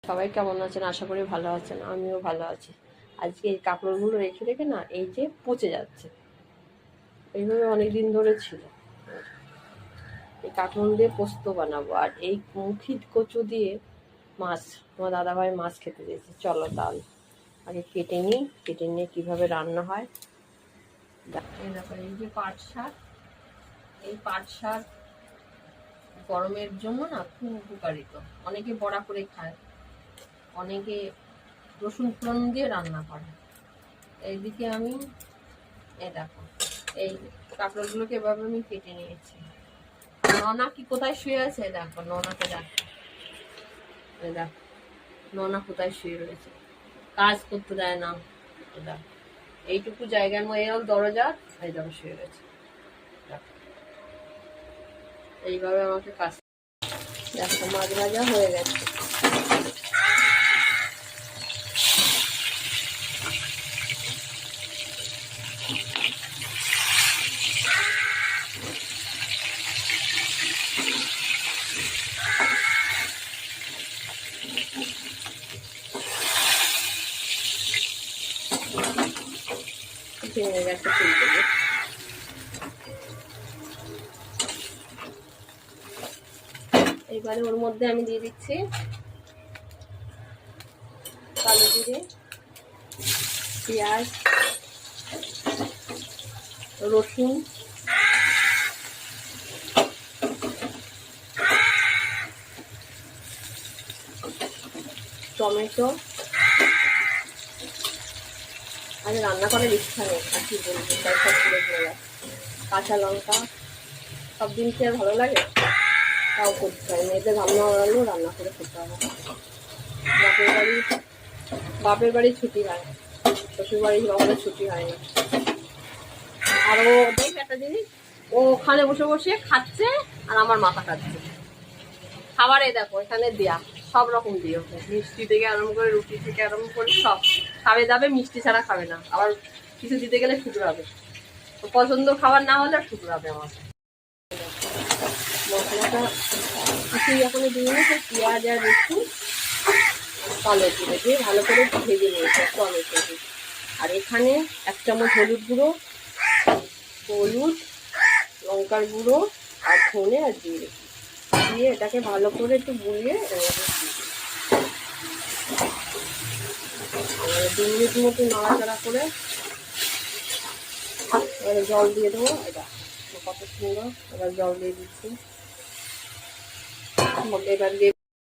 সবাই কেমন আছেন? আশা করি ভালো আছেন। আমিও ভালো আছি। আজকে এই কাপড়গুলো রেখে রেখে না এই যে পচে যাচ্ছে, এইভাবে অনেক দিন ধরে ছিল। এই কাঁঠাল দিয়ে পোস্ত বানাবো, আর এই মুখি কচু দিয়ে মাছ। আমার দাদাভাই মাছ খেতে দিয়েছে। চলো তাহলে আগে কেটে নিই, কেটে নিয়ে কীভাবে রান্না হয়। এই দেখো, এই যে পাট শাক, এই পাট শাক গরমের জন্য না খুব উপকারিত। অনেকে বড়া করে খায়, অনেকে রসুন ফোড়ন দিয়ে রান্না করে। এইদিকে আমি এই দেখো, এই কাঁকড়গুলোকে এভাবে আমি কেটে নিয়েছি। ননা কি কোথায় শুয়ে আছে? দেখো ননাকে, দেখো এই দেখো ননা কোথায় শুয়ে রয়েছে, কাজ করতে দেয় না। দেখো এইটুকু জায়গার মধ্যে দরজা, এই দেখো শুয়ে রয়েছে। এইভাবে আমাকে কাজ, দেখো মাছ ভাজা হয়ে গেছে। ভেঙে গেছে ফুলকপি। এইবারে ওর মধ্যে আমি দিয়ে দিচ্ছি কালো জিরে, পেঁয়াজ, রসুন, টমেটো। আগে রান্না করার ইচ্ছা নেই, আর কি বলবো, তাই সব তুলে চলে যাচ্ছে। কাঁচা লঙ্কা, সব দিন কি আর ভালো লাগে? তাও করতে হয়, মেয়েদের রান্না বাড়ালেও রান্না করে খেতে হবে। বাপের বাড়ি ছুটি হয়, শ্বশুর বাড়ি আমাদের ছুটি হয় না। আর ও দেখ একটা জিনিস, ও ওখানে বসে বসে খাচ্ছে আর আমার মাথা খাচ্ছে। খাবারে দেখো এখানে দেয়া সব রকম দিয়ে, ওকে মিষ্টি থেকে আরম্ভ করে রুটি থেকে আরম্ভ করে সব খাবে দাবে, মিষ্টি ছাড়া খাবে না। আবার কিছু দিতে গেলে শুধরাবে, তো পছন্দ খাবার না হলে শুধরাবে আমার। মশলাটা কিছুই এখন দিয়ে নিয়েছে, পেঁয়াজ আর রসুন কালো জিরে দিয়ে ভালো করে ভেজে নিয়েছে টমেটো দিয়ে। আর এখানে 1 চামচ হলুদ গুঁড়ো, হলুদ, লঙ্কার গুঁড়ো আর ধনে আর জিরে দিয়ে এটাকে ভালো করে একটু গুলিয়ে 2 মিনিট মতো নাড়াচাড়া করে জল দিয়ে দেবো। এটা কত সুন্দর, এবার জল দিয়ে দিচ্ছি। এবার দিয়ে